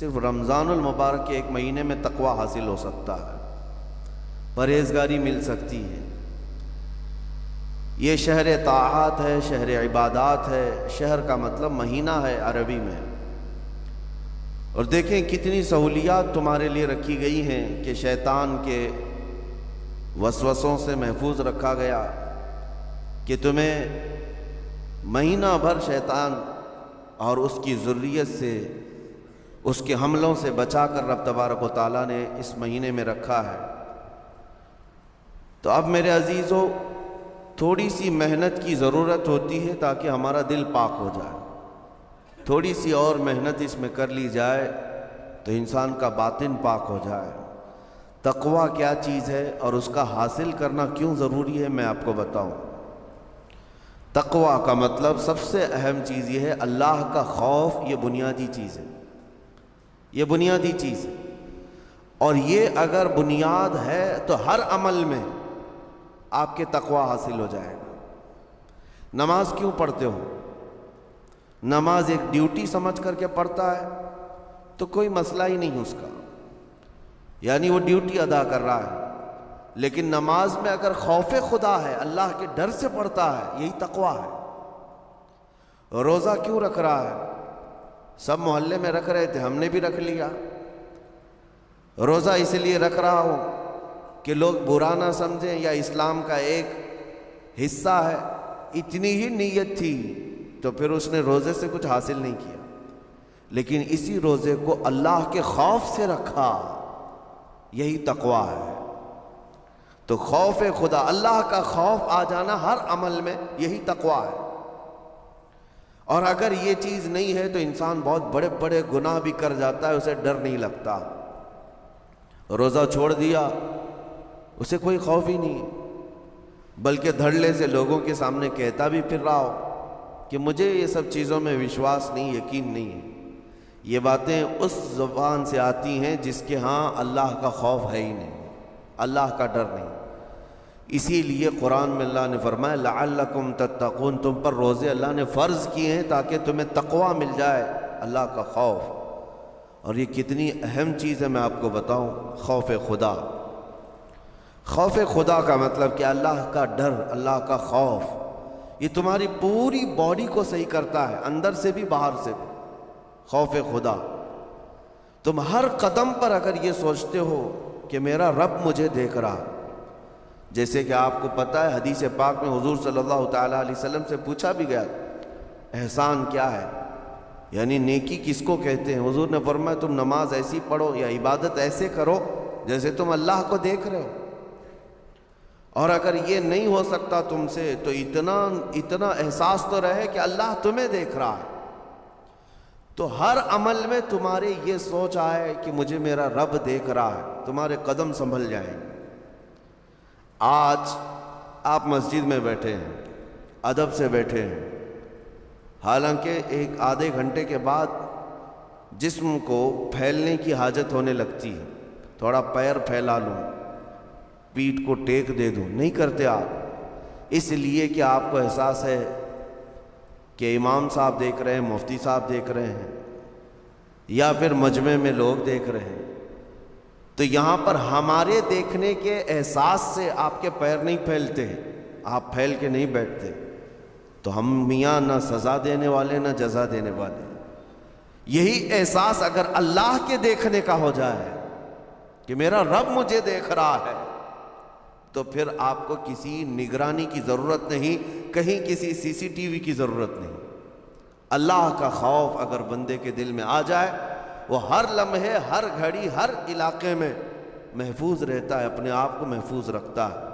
صرف رمضان المبارک کے ایک مہینے میں تقوی حاصل ہو سکتا ہے، پرہیزگاری مل سکتی ہے۔ یہ شہر طاعات ہے، شہر عبادات ہے، شہر کا مطلب مہینہ ہے عربی میں۔ اور دیکھیں کتنی سہولیات تمہارے لیے رکھی گئی ہیں کہ شیطان کے وسوسوں سے محفوظ رکھا گیا، کہ تمہیں مہینہ بھر شیطان اور اس کی ذریت سے، اس کے حملوں سے بچا کر رب تبارک و تعالیٰ نے اس مہینے میں رکھا ہے۔ تو اب میرے عزیزو، تھوڑی سی محنت کی ضرورت ہوتی ہے تاکہ ہمارا دل پاک ہو جائے۔ تھوڑی سی اور محنت اس میں کر لی جائے تو انسان کا باطن پاک ہو جائے۔ تقوی کیا چیز ہے اور اس کا حاصل کرنا کیوں ضروری ہے، میں آپ کو بتاؤں۔ تقوی کا مطلب سب سے اہم چیز یہ ہے، اللہ کا خوف۔ یہ بنیادی چیز ہے، یہ بنیادی چیز ہے، اور یہ اگر بنیاد ہے تو ہر عمل میں آپ کے تقوی حاصل ہو جائے گا۔ نماز کیوں پڑھتے ہو؟ نماز ایک ڈیوٹی سمجھ کر کے پڑھتا ہے تو کوئی مسئلہ ہی نہیں اس کا، یعنی وہ ڈیوٹی ادا کر رہا ہے۔ لیکن نماز میں اگر خوف خدا ہے، اللہ کے ڈر سے پڑھتا ہے، یہی تقوی ہے۔ روزہ کیوں رکھ رہا ہے؟ سب محلے میں رکھ رہے تھے، ہم نے بھی رکھ لیا۔ روزہ اس لیے رکھ رہا ہوں کہ لوگ برا نہ سمجھیں، یا اسلام کا ایک حصہ ہے۔ اتنی ہی نیت تھی تو پھر اس نے روزے سے کچھ حاصل نہیں کیا، لیکن اسی روزے کو اللہ کے خوف سے رکھا، یہی تقوی ہے۔ تو خوف خدا، اللہ کا خوف آ جانا ہر عمل میں، یہی تقوی ہے۔ اور اگر یہ چیز نہیں ہے تو انسان بہت بڑے بڑے گناہ بھی کر جاتا ہے، اسے ڈر نہیں لگتا۔ روزہ چھوڑ دیا، اسے کوئی خوف ہی نہیں ہے، بلکہ دھڑلے سے لوگوں کے سامنے کہتا بھی پھر رہا ہو کہ مجھے یہ سب چیزوں میں وشواس نہیں، یقین نہیں ہے۔ یہ باتیں اس زبان سے آتی ہیں جس کے ہاں اللہ کا خوف ہے ہی نہیں، اللہ کا ڈر نہیں۔ اسی لیے قرآن میں اللہ نے فرمایا لعلکم تتقون، تم پر روزے اللہ نے فرض کیے ہیں تاکہ تمہیں تقوی مل جائے، اللہ کا خوف۔ اور یہ کتنی اہم چیز ہے میں آپ کو بتاؤں، خوف خدا۔ خوف خدا کا مطلب کہ اللہ کا ڈر، اللہ کا خوف، یہ تمہاری پوری باڈی کو صحیح کرتا ہے، اندر سے بھی باہر سے بھی۔ خوف خدا، تم ہر قدم پر اگر یہ سوچتے ہو کہ میرا رب مجھے دیکھ رہا، جیسے کہ آپ کو پتہ ہے حدیث پاک میں حضور صلی اللہ تعالیٰ علیہ وسلم سے پوچھا بھی گیا احسان کیا ہے، یعنی نیکی کس کو کہتے ہیں؟ حضور نے فرمایا تم نماز ایسی پڑھو یا عبادت ایسے کرو جیسے تم اللہ کو دیکھ رہے ہو۔ اور اگر یہ نہیں ہو سکتا تم سے تو اتنا احساس تو رہے کہ اللہ تمہیں دیکھ رہا ہے۔ تو ہر عمل میں تمہارے یہ سوچ آئے کہ مجھے میرا رب دیکھ رہا ہے، تمہارے قدم سنبھل جائیں گے۔ آج آپ مسجد میں بیٹھے ہیں، ادب سے بیٹھے ہیں، حالانکہ ایک آدھے گھنٹے کے بعد جسم کو پھیلنے کی حاجت ہونے لگتی ہے، تھوڑا پیر پھیلا لوں، پیٹھ کو ٹیک دے دوں، نہیں کرتے آپ، اس لیے کہ آپ کو احساس ہے کہ امام صاحب دیکھ رہے ہیں، مفتی صاحب دیکھ رہے ہیں، یا پھر مجمع میں لوگ دیکھ رہے ہیں۔ تو یہاں پر ہمارے دیکھنے کے احساس سے آپ کے پیر نہیں پھیلتے، آپ پھیل کے نہیں بیٹھتے۔ تو ہم میاں نہ سزا دینے والے نہ جزا دینے والے، یہی احساس اگر اللہ کے دیکھنے کا ہو جائے کہ میرا رب مجھے دیکھ رہا ہے، تو پھر آپ کو کسی نگرانی کی ضرورت نہیں، کہیں کسی سی سی ٹی وی کی ضرورت نہیں۔ اللہ کا خوف اگر بندے کے دل میں آ جائے، وہ ہر لمحے، ہر گھڑی، ہر علاقے میں محفوظ رہتا ہے، اپنے آپ کو محفوظ رکھتا ہے۔